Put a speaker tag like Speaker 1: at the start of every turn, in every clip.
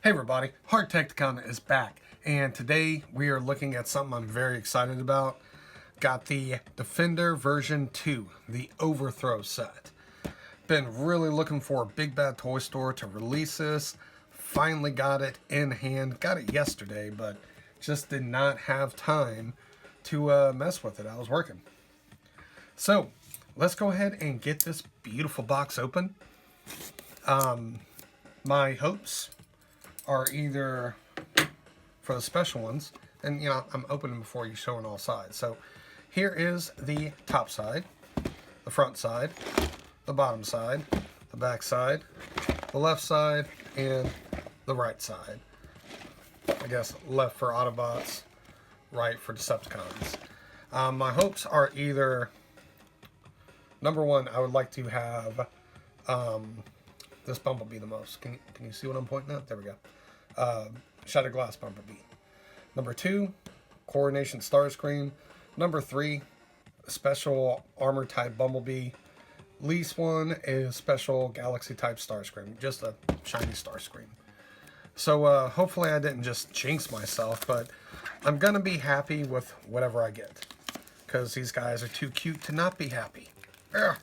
Speaker 1: Hey everybody, Hard Tech is back, and today we are looking at something I'm very excited about. Got the Defender version 2, the Overthrow set. Been really looking for a Big Bad Toy Store to release this. Finally got it in hand. Got it yesterday, but just did not have time to mess with it. I was working. So, let's go ahead and get this beautiful box open. My hopes are either for the special ones, and you know, I'm opening before you showing all sides. So here is the top side, the front side, the bottom side, the back side, the left side, and the right side. I guess left for Autobots, right for Decepticons. My hopes are either, number one, I would like to have this Bumblebee the most. Can you see what I'm pointing at? There we go. Shattered Glass Bumblebee. Number 2, Coronation Starscream. Number 3, Special Armor Type Bumblebee. Least one is Special Galaxy Type Starscream. Just a shiny Starscream. So hopefully I didn't just jinx myself, but I'm going to be happy with whatever I get. Because these guys are too cute to not be happy. Ugh,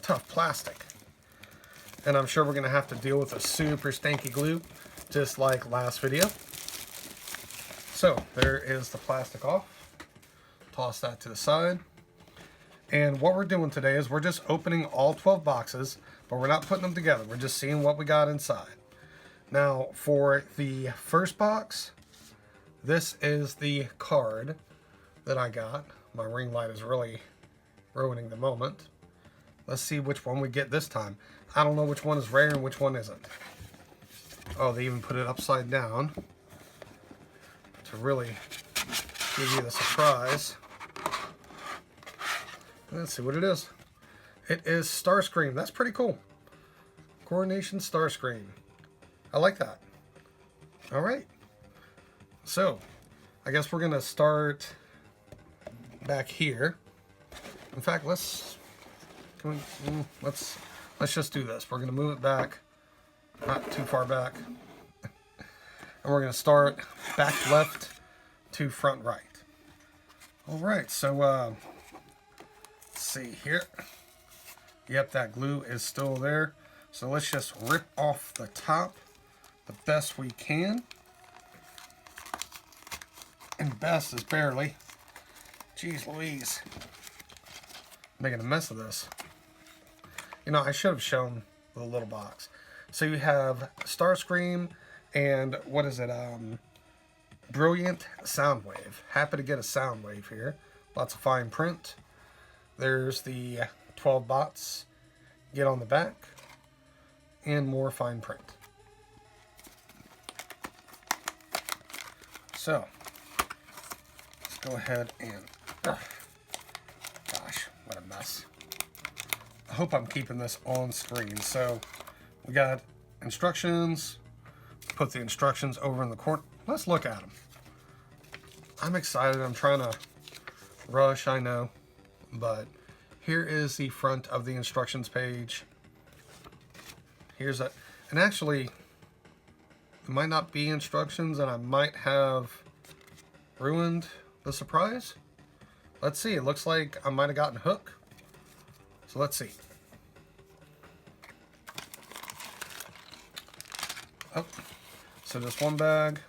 Speaker 1: tough plastic. And I'm sure we're going to have to deal with a super stanky glue, just like last video. So, there is the plastic off. Toss that to the side. And what we're doing today is we're just opening all 12 boxes, but we're not putting them together. We're just seeing what we got inside. Now, for the first box, this is the card that I got. My ring light is really ruining the moment. Let's see which one we get this time. I don't know which one is rare and which one isn't. Oh, they even put it upside down to really give you the surprise. Let's see what it is. It is Starscream. That's pretty cool. Coronation Starscream. I like that. All right. So, I guess we're gonna start back here. In fact, let's just do this. We're gonna move it back, not too far back, and we're gonna start back left to front right. All right, so let's see here. Yep, that glue is still there. So let's just rip off the top the best we can. And best is barely. Jeez Louise. Making a mess of this. You know, I should have shown the little box. So you have Starscream and what is it? Brilliant Soundwave. Happy to get a Soundwave here. Lots of fine print. There's the 12 bots. Get on the back. And more fine print. So, let's go ahead and... gosh, what a mess. I hope I'm keeping this on screen. So, we got instructions. Put the instructions over in the corner. Let's look at them. I'm excited. I'm trying to rush, I know. But here is the front of the instructions page. Here's a... And actually, it might not be instructions, and I might have ruined the surprise. Let's see. It looks like I might have gotten Hook. So let's see. Oh, so just one bag.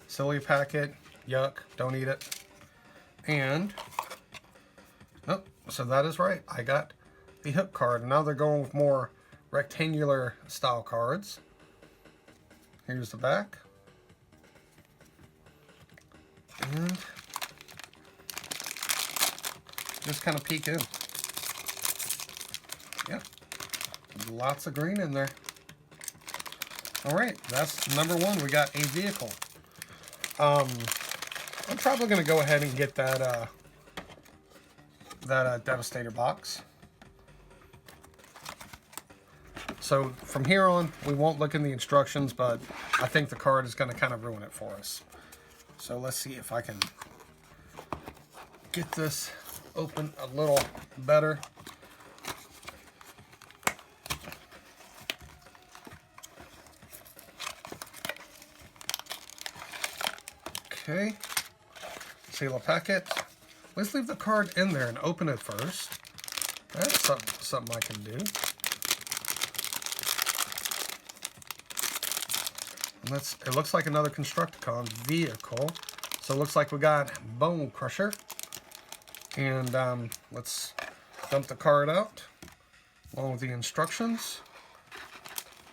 Speaker 1: Silly packet. Yuck. Don't eat it. And, oh, so that is right. I got the Hook card. Now they're going with more rectangular style cards. Here's the back. And just kind of peek in. Yeah, lots of green in there. All right, that's number 1. We got a vehicle. I'm probably going to go ahead and get that Devastator box. So from here on, we won't look in the instructions, but I think the card is going to kind of ruin it for us. So let's see if I can get this open a little better. Okay. Seal a packet. Let's leave the card in there and open it first. That's something I can do. And it looks like another Constructicon vehicle. So it looks like we got Bone Crusher. And let's dump the card out along with the instructions.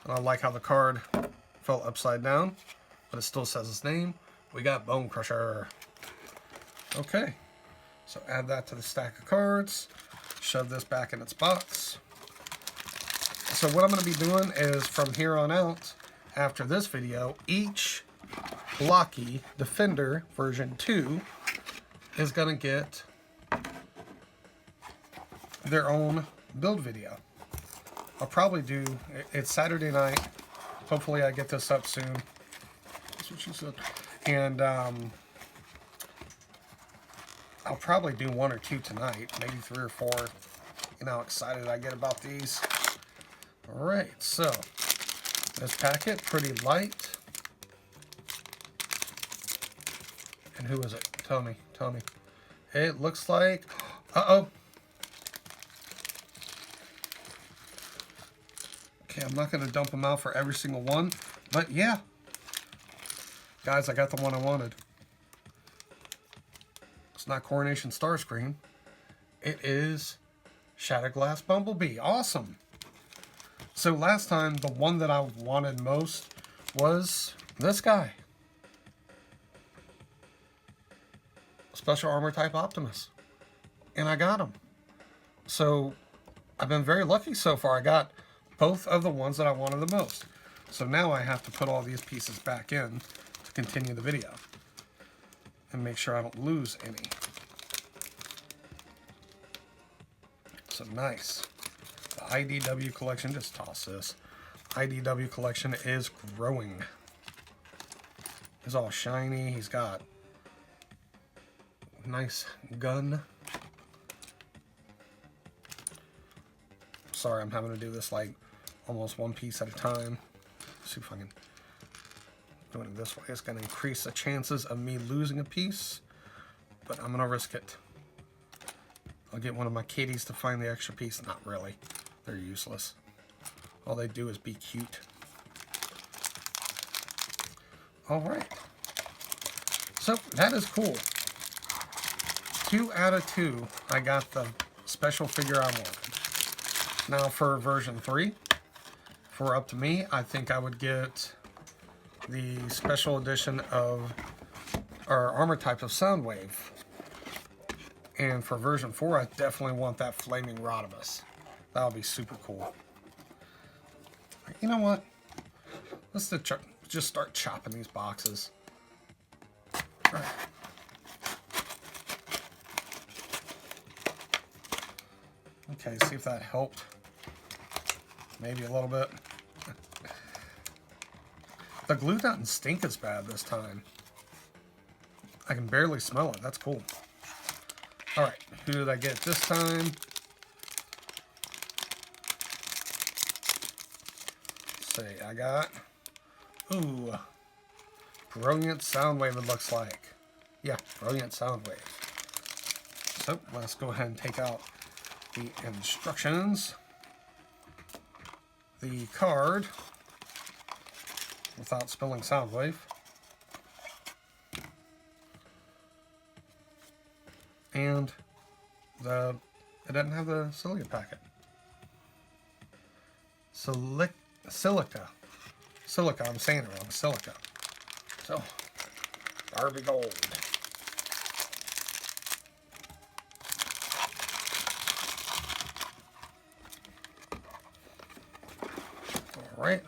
Speaker 1: And I like how the card fell upside down, but it still says his name. We got Bone Crusher. Okay, so add that to the stack of cards. Shove this back in its box. So what I'm going to be doing is from here on out, after this video, each Blokees Defender version 2 is going to get their own build video. I'll probably do, it's Saturday night. Hopefully I get this up soon. That's what she said. And I'll probably do 1 or 2 tonight, maybe 3 or 4. You know how excited I get about these. All right, so this packet, pretty light. And who is it? Tell me. It looks like, uh-oh. Okay, I'm not going to dump them out for every single one, but yeah. Guys, I got the one I wanted. It's not Coronation Starscream. It is Shatterglass Bumblebee. Awesome. So last time, the one that I wanted most was this guy. Special Armor Type Optimus. And I got him. So I've been very lucky so far. I got both of the ones that I wanted the most. So now I have to put all these pieces back in to continue the video. And make sure I don't lose any. So nice. The IDW collection, just toss this. IDW collection is growing. He's all shiny. He's got a nice gun. Sorry, I'm having to do this like almost one piece at a time. Let's see if I can do it this way. It's going to increase the chances of me losing a piece, but I'm going to risk it. I'll get one of my kitties to find the extra piece. Not really. They're useless. All they do is be cute. All right. So that is cool. 2 out of 2. I got the special figure I wanted. Now for version 3, for up to me, I think I would get the special edition of our armor type of Soundwave. And for version 4, I definitely want that Flaming Rodimus. That'll be super cool. You know what? Let's just start chopping these boxes. All right. Okay, see if that helped. Maybe a little bit. The glue doesn't stink as bad this time. I can barely smell it. That's cool. Alright, who did I get this time? Let's see, I got... Ooh. Brilliant Soundwave, it looks like. Yeah, Brilliant Soundwave. So, let's go ahead and take out the instructions. The card, without spilling Soundwave. And it doesn't have the silica packet. Silica, I'm saying it wrong, silica. So, Barbie Gold. Alright,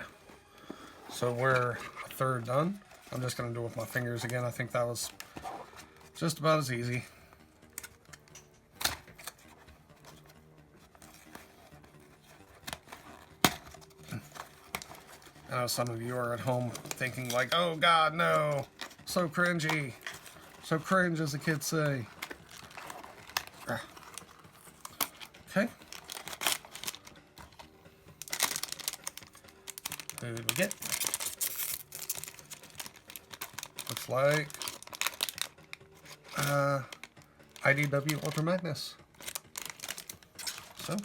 Speaker 1: so we're a third done. I'm just going to do it with my fingers again. I think that was just about as easy. I know some of you are at home thinking like, oh God, no, so cringy. So cringe, as the kids say. Okay. Who did we get? Looks like IDW Ultra Magnus. So,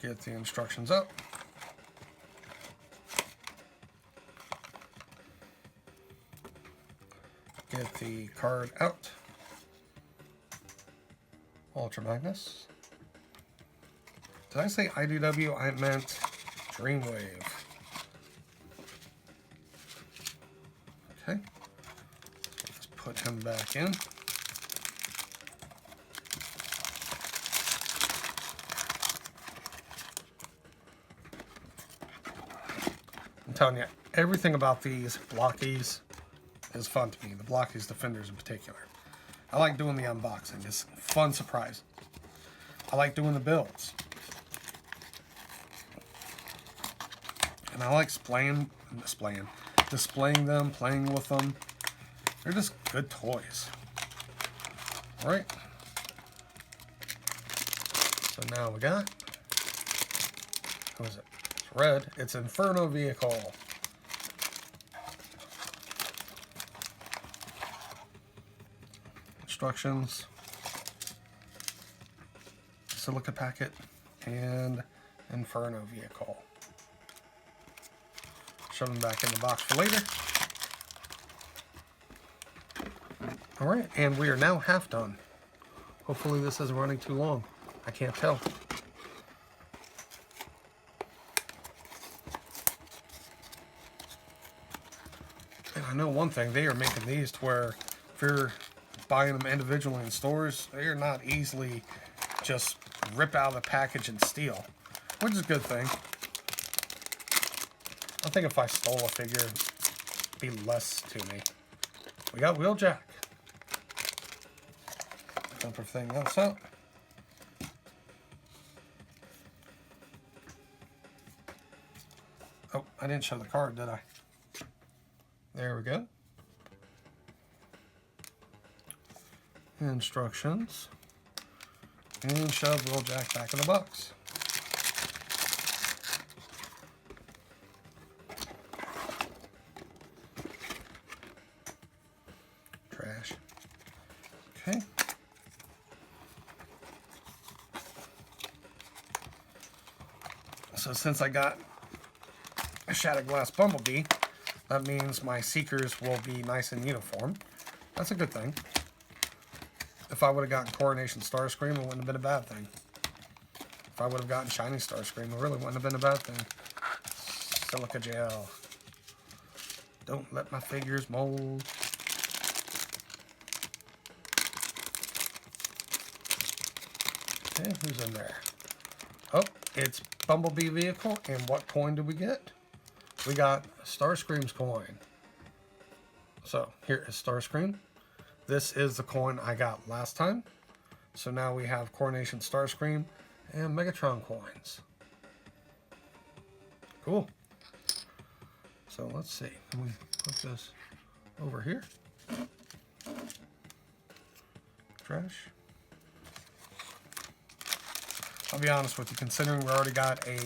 Speaker 1: get the instructions up. Get the card out. Ultra Magnus. Did I say IDW? I meant Dreamwave. Okay. Let's put him back in. I'm telling you, everything about these Blokees is fun to me. The Blokees Defenders in particular. I like doing the unboxing. It's a fun surprise. I like doing the builds. And I like displaying them, playing with them. They're just good toys. Alright. So now we got, what is it? It's red. It's Inferno Vehicle. Instructions. Silica packet. And Inferno Vehicle. Shove them back in the box for later. Alright, and we are now half done. Hopefully this isn't running too long. I can't tell. And I know one thing, they are making these to where if you're buying them individually in stores, they are not easily just rip out of the package and steal, which is a good thing. I think if I stole a figure, it'd be less to me. We got Wheeljack. Dump everything else out. Oh, I didn't show the card, did I? There we go. Instructions. And shove Wheeljack back in the box. Trash. Okay. So since I got a Shattered Glass Bumblebee, that means my Seekers will be nice and uniform. That's a good thing. If I would have gotten Coronation Starscream, it wouldn't have been a bad thing. If I would have gotten Shiny Starscream, it really wouldn't have been a bad thing. Silica gel. Don't let my figures mold. Okay, who's in there? Oh, it's Bumblebee Vehicle, and what coin did we get? We got Starscream's coin. So, here is Starscream. This is the coin I got last time. So now we have Coronation Starscream and Megatron coins. Cool. So let's see. Can we put this over here? Trash. I'll be honest with you, considering we already got a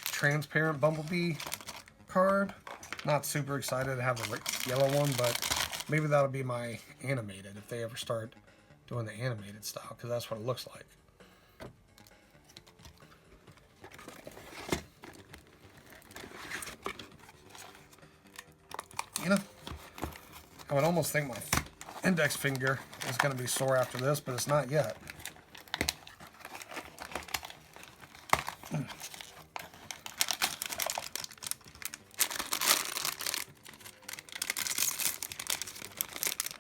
Speaker 1: transparent Bumblebee card, not super excited to have a yellow one, but maybe that'll be my animated if they ever start doing the animated style, because that's what it looks like. You know, I would almost think my index finger is going to be sore after this, but it's not yet.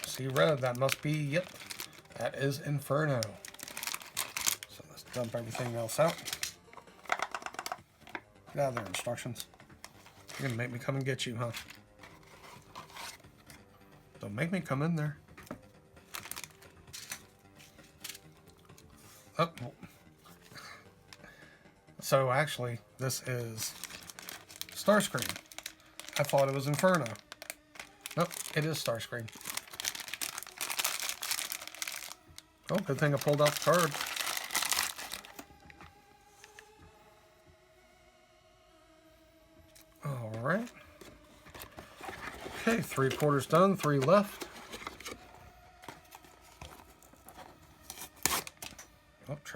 Speaker 1: See red, that must be, yep, that is Inferno. So let's dump everything else out. Get out of there, instructions. You're gonna make me come and get you, huh? Don't make me come in there. Oh. So actually, this is Starscream. I thought it was Inferno. Nope, it is Starscream. Oh, good thing I pulled out the card. Alright. Okay, 3/4 done, 3 left.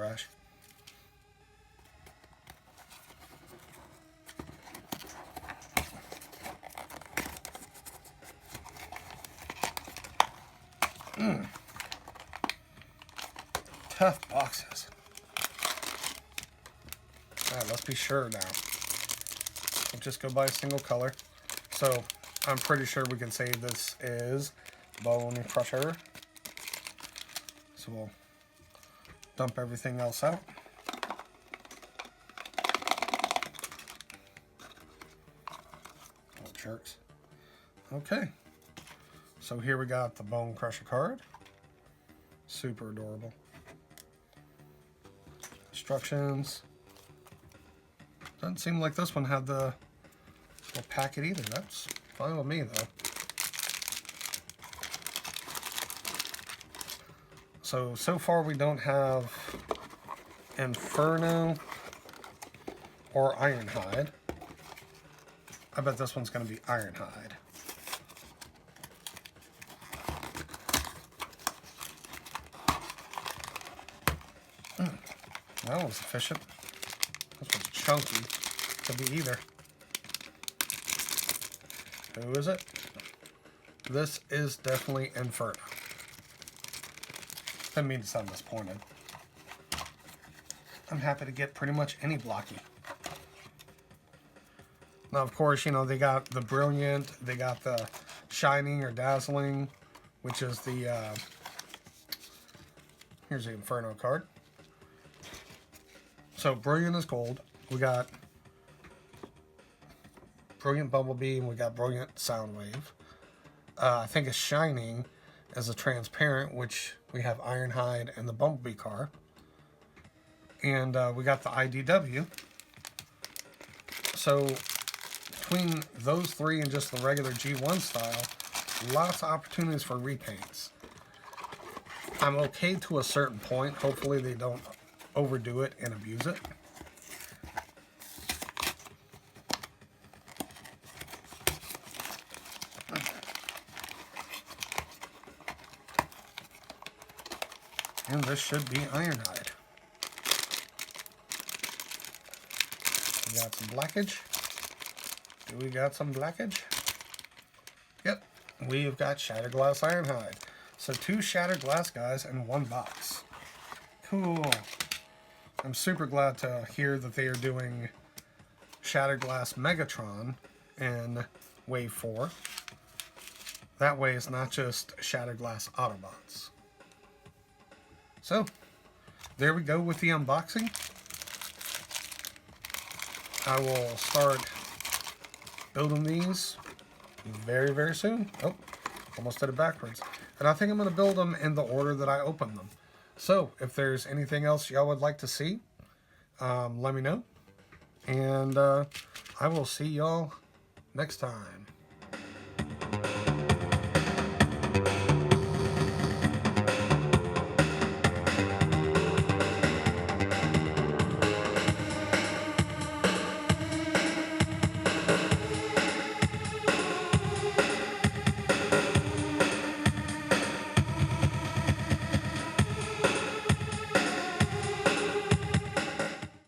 Speaker 1: trash. Tough boxes. Alright, let's be sure now. We'll just go by a single color. So, I'm pretty sure we can say this is Bone Crusher. So we'll dump everything else out. Oh, jerks. Okay. So here we got the Bone Crusher card. Super adorable. Instructions. Doesn't seem like this one had the packet either. That's fine with me though. So far we don't have Inferno or Ironhide. I bet this one's going to be Ironhide. That was efficient. This one's chunky. Could be either. Who is it? This is definitely Inferno. Didn't mean to sound disappointed. I'm happy to get pretty much any Blocky. Now, of course, you know, they got the Brilliant, they got the Shining or Dazzling, which is the, here's the Inferno card. So, Brilliant is gold. We got Brilliant Bumblebee, and we got Brilliant Soundwave. I think it's Shining as a transparent, which we have Ironhide and the Bumblebee car. And we got the IDW. So, between those three and just the regular G1 style, lots of opportunities for repaints. I'm okay to a certain point. Hopefully they don't overdo it and abuse it. And this should be Ironhide. We got some blackage. Do we got some blackage? Yep, we've got Shattered Glass Ironhide. So 2 Shattered Glass guys in 1 box. Cool. I'm super glad to hear that they are doing Shattered Glass Megatron in Wave 4. That way it's not just Shattered Glass Autobots. So, there we go with the unboxing. I will start building these very, very soon. Oh, almost did it backwards. And I think I'm going to build them in the order that I opened them. So, if there's anything else y'all would like to see, let me know. And I will see y'all next time.